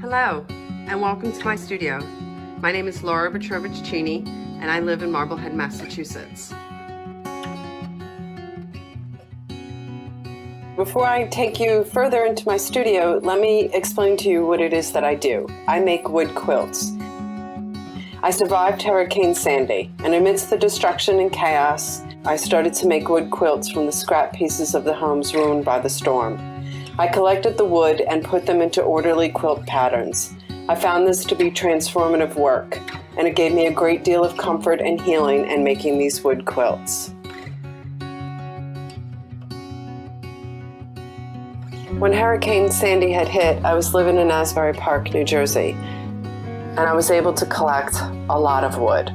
Hello, and welcome to my studio. My name is Laura Petrovich-Cheney, and I live in Marblehead, Massachusetts. Before I take you further into my studio, let me explain to you what it is that I do. I make wood quilts. I survived Hurricane Sandy, and amidst the destruction and chaos, I started to make wood quilts from the scrap pieces of the homes ruined by the storm. I collected the wood and put them into orderly quilt patterns. I found this to be transformative work, and it gave me a great deal of comfort and healing in making these wood quilts. When Hurricane Sandy had hit, I was living in Asbury Park, New Jersey, and I was able to collect a lot of wood.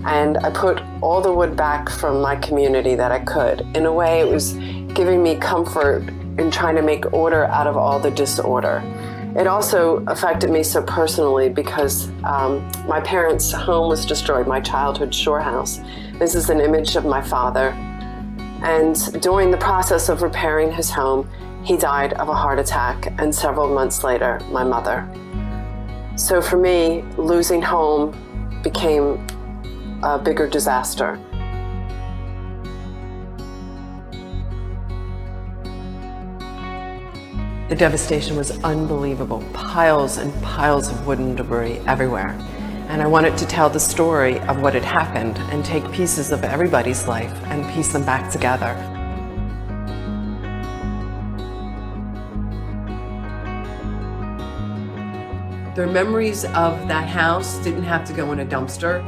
And I put all the wood back from my community that I could. In a way, it was giving me comfort in trying to make order out of all the disorder. It also affected me so personally because my parents' home was destroyed, my childhood shore house. This is an image of my father. And during the process of repairing his home, he died of a heart attack, and several months later, my mother. So for me, losing home became a bigger disaster. The devastation was unbelievable. Piles and piles of wooden debris everywhere. And I wanted to tell the story of what had happened and take pieces of everybody's life and piece them back together. The memories of that house didn't have to go in a dumpster.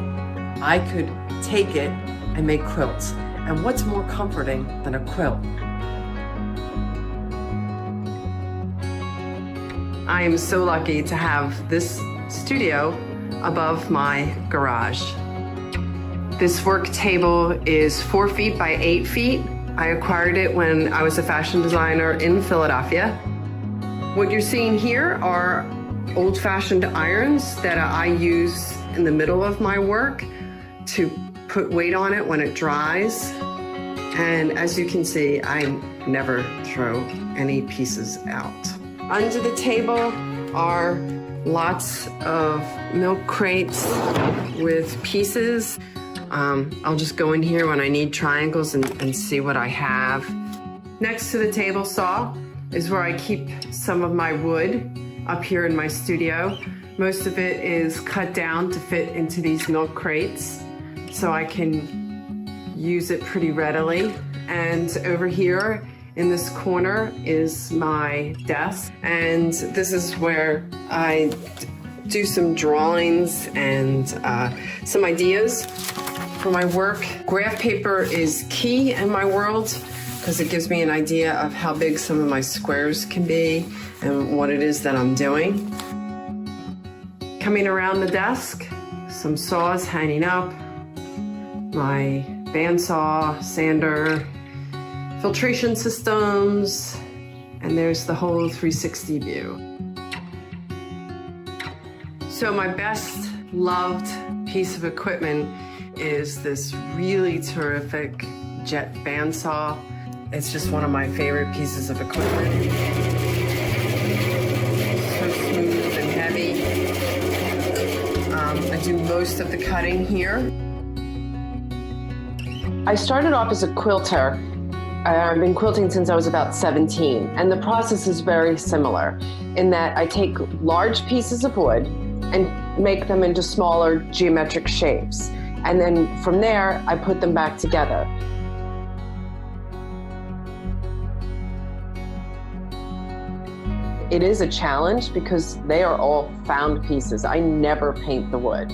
I could take it and make quilts. And what's more comforting than a quilt? I am so lucky to have this studio above my garage. This work table is 4 feet by 8 feet. I acquired it when I was a fashion designer in Philadelphia. What you're seeing here are old-fashioned irons that I use in the middle of my work to put weight on it when it dries. And as you can see, I never throw any pieces out. Under the table are lots of milk crates with pieces. I'll just go in here when I need triangles and see what I have. Next to the table saw is where I keep some of my wood up here in my studio. Most of it is cut down to fit into these milk crates, so I can use it pretty readily. And over here in this corner is my desk, and this is where I do some drawings and some ideas for my work. Graph paper is key in my world because it gives me an idea of how big some of my squares can be and what it is that I'm doing. Coming around the desk, some saws hanging up, my bandsaw, sander, filtration systems, and there's the whole 360 view. So my best loved piece of equipment is this really terrific jet bandsaw. It's just one of my favorite pieces of equipment. So smooth and heavy. I do most of the cutting here. I started off as a quilter. I've been quilting since I was about 17, and the process is very similar in that I take large pieces of wood and make them into smaller geometric shapes. And then from there, I put them back together. It is a challenge because they are all found pieces. I never paint the wood.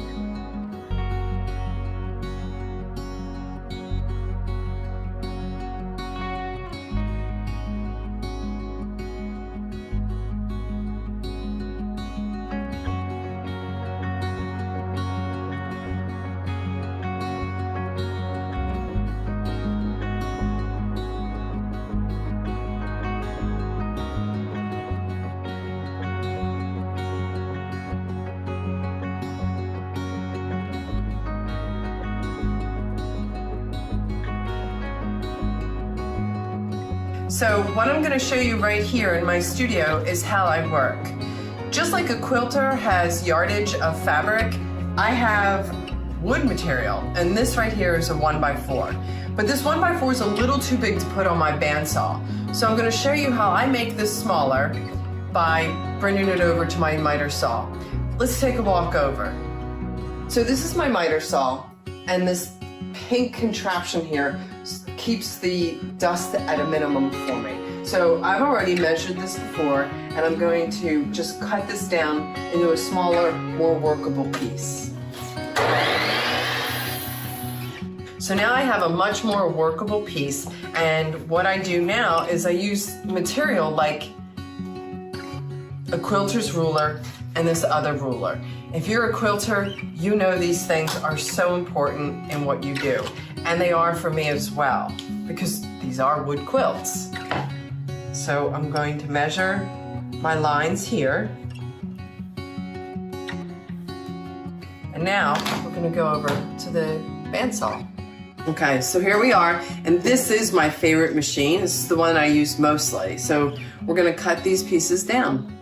So what I'm going to show you right here in my studio is how I work. just like a quilter has yardage of fabric, I have wood material, and this right here is a 1x4. But this 1x4 is a little too big to put on my bandsaw. So I'm going to show you how I make this smaller by bringing it over to my miter saw. Let's take a walk over. So this is my miter saw, and this pink contraption here keeps the dust at a minimum for me. So I've already measured this before, and I'm going to just cut this down into a smaller, more workable piece. So now I have a much more workable piece, and what I do now is I use material like a quilter's ruler and this other ruler. If you're a quilter, you know these things are so important in what you do, and they are for me as well, because these are wood quilts. So I'm going to measure my lines here. And now we're going to go over to the bandsaw. Okay, so here we are, and this is my favorite machine. This is the one I use mostly. So we're going to cut these pieces down.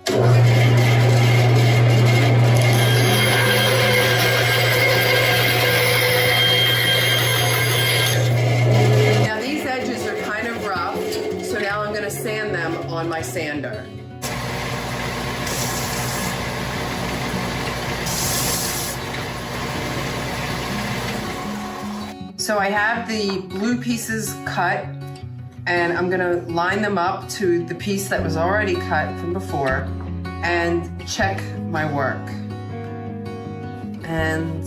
Now these edges are kind of rough, so now I'm going to sand them on my sander. So I have the blue pieces cut, and I'm gonna line them up to the piece that was already cut from before and check my work. And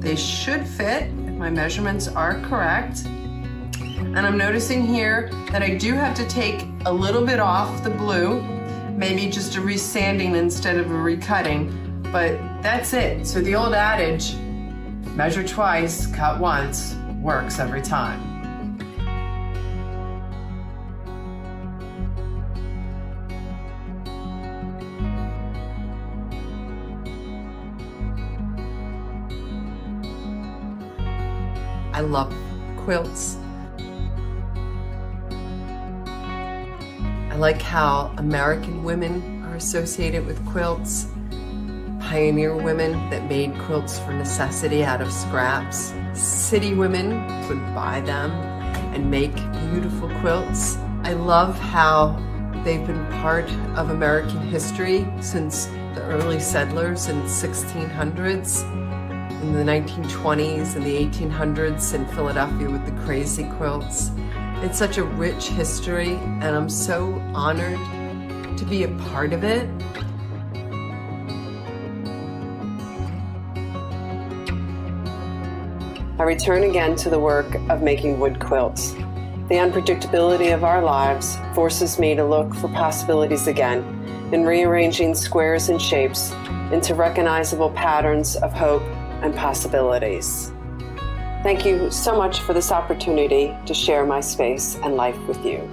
they should fit if my measurements are correct. And I'm noticing here that I do have to take a little bit off the blue, maybe just a resanding instead of a recutting, but that's it. So the old adage, measure twice, cut once, works every time. I love quilts. I like how American women are associated with quilts. Pioneer women that made quilts for necessity out of scraps. City women would buy them and make beautiful quilts. I love how they've been part of American history since the early settlers in the 1600s, in the 1920s and the 1800s in Philadelphia with the crazy quilts. It's such a rich history, and I'm so honored to be a part of it. I return again to the work of making wood quilts. The unpredictability of our lives forces me to look for possibilities again in rearranging squares and shapes into recognizable patterns of hope and possibilities. Thank you so much for this opportunity to share my space and life with you.